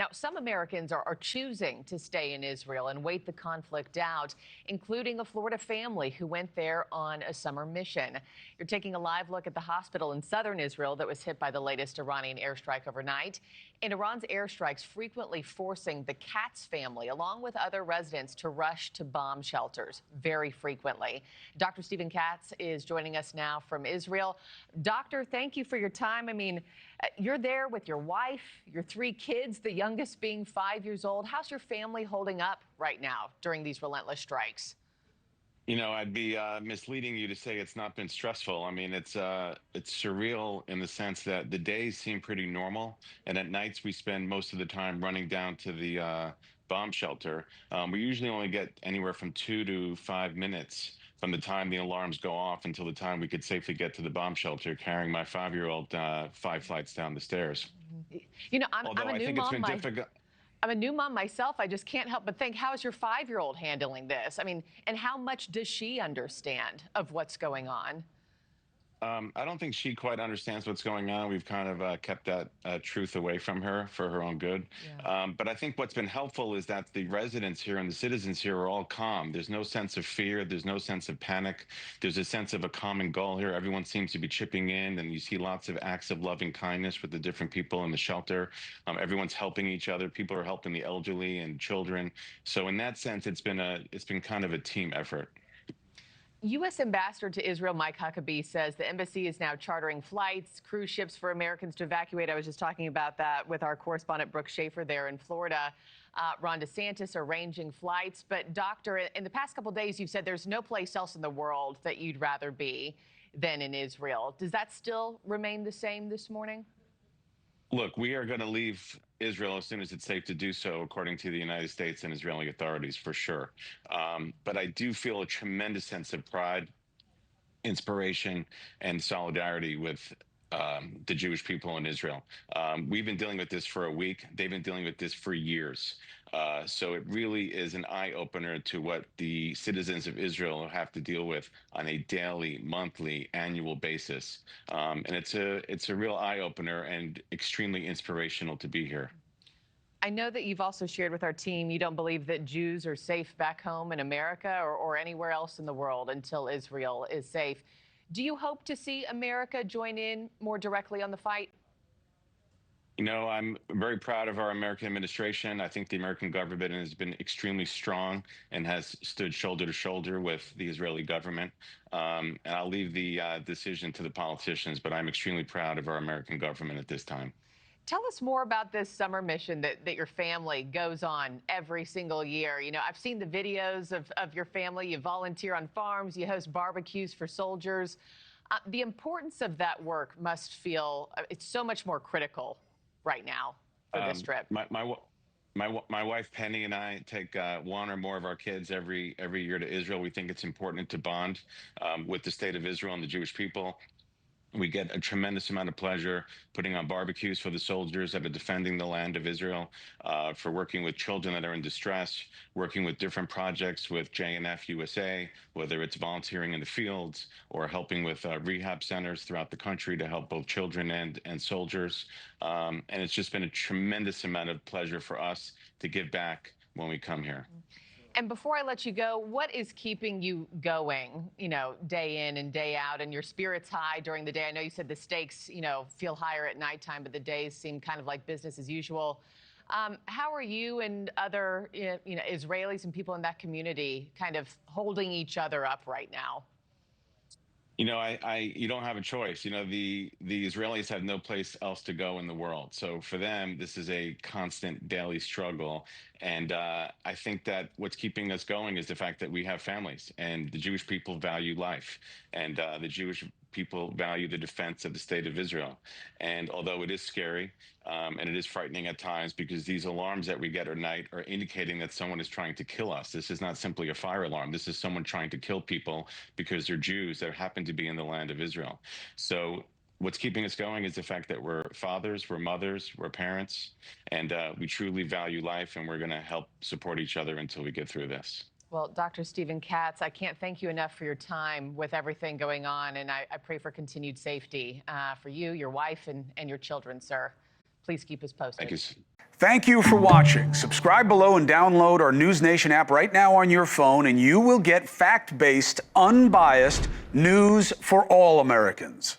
Now, some Americans are choosing to stay in Israel and wait the conflict out, including a Florida family who went there on a summer mission. You're taking a live look at the hospital in southern Israel that was hit by the latest Iranian airstrike overnight. And Iran's airstrikes frequently forcing the Katz family, along with other residents, to rush to bomb shelters very frequently. Dr. Stephen Katz is joining us now from Israel. Doctor, thank you for your time. I mean, you're there with your wife, your 3 kids, the youngest being 5 years old. How's your family holding up right now during these relentless strikes? You know, I'd be misleading you to say it's not been stressful. I mean, it's surreal in the sense that the days seem pretty normal, and at nights we spend most of the time running down to the bomb shelter. We usually only get anywhere from 2 to 5 minutes from the time the alarms go off until the time we could safely get to the bomb shelter, carrying my 5-year-old 5 flights down the stairs. You know, I'm Although a I new think it's mom. been difficult. I'm a new mom myself. I just can't help but think, how is your 5-year-old handling this? I mean, and how much does she understand of what's going on? I don't think she quite understands what's going on. We've kind of kept that truth away from her for her own good. Yeah. But I think what's been helpful is that the residents here and the citizens here are all calm. There's no sense of fear. There's no sense of panic. There's a sense of a common goal here. Everyone seems to be chipping in, and you see lots of acts of loving kindness with the different people in the shelter. Everyone's helping each other. People are helping the elderly and children. So in that sense, it's been kind of a team effort. U.S. Ambassador to Israel Mike Huckabee says the embassy is now chartering flights, cruise ships for Americans to evacuate. I was just talking about that with our correspondent Brooke Schaefer there in Florida. Ron DeSantis arranging flights. But, Doctor, in the past couple of days, you've said there's no place else in the world that you'd rather be than in Israel. Does that still remain the same this morning? Look, we are going to leave Israel as soon as it's safe to do so, according to the United States and Israeli authorities, for sure. But I do feel a tremendous sense of pride, inspiration, and solidarity with the Jewish people in Israel. We've been dealing with this for a week. They've been dealing with this for years. So it really is an eye-opener to what the citizens of Israel have to deal with on a daily, monthly, annual basis. And it's a real eye-opener and extremely inspirational to be here. I know that you've also shared with our team you don't believe that Jews are safe back home in America or anywhere else in the world until Israel is safe. Do you hope to see America join in more directly on the fight? You know, I'm very proud of our American administration. I think the American government has been extremely strong and has stood shoulder to shoulder with the Israeli government. And I'll leave the decision to the politicians, but I'm extremely proud of our American government at this time. Tell us more about this summer mission that your family goes on every single year. You know, I've seen the videos of your family. You volunteer on farms, you host barbecues for soldiers. The importance of that work must feel it's so much more critical right now for this trip. My wife Penny and I take one or more of our kids every year to Israel. We think it's important to bond with the state of Israel and the Jewish people. We get a tremendous amount of pleasure putting on barbecues for the soldiers that are defending the land of Israel, for working with children that are in distress, working with different projects with JNF USA, whether it's volunteering in the fields or helping with rehab centers throughout the country to help both children and soldiers. And it's just been a tremendous amount of pleasure for us to give back when we come here. And before I let you go, what is keeping you going, you know, day in and day out, and your spirits high during the day? I know you said the stakes, you know, feel higher at nighttime, but the days seem kind of like business as usual. How are you and other, you know, Israelis and people in that community kind of holding each other up right now? You know, you don't have a choice. You know, the Israelis have no place else to go in the world. So for them, this is a constant daily struggle. And I think that what's keeping us going is the fact that we have families, and the Jewish people value life, and the Jewish people value the defense of the state of Israel. And although it is scary and it is frightening at times, because these alarms that we get at night are indicating that someone is trying to kill us. This is not simply a fire alarm. This is someone trying to kill people because they're Jews that happen to be in the land of Israel. So what's keeping us going is the fact that we're fathers, we're mothers, we're parents, and we truly value life, and we're going to help support each other until we get through this. Well, Dr. Stephen Katz, I can't thank you enough for your time with everything going on, and I pray for continued safety for you, your wife, and your children, sir. Please keep us posted. Thank you. Thank you for watching. Subscribe below and download our NewsNation app right now on your phone, and you will get fact-based, unbiased news for all Americans.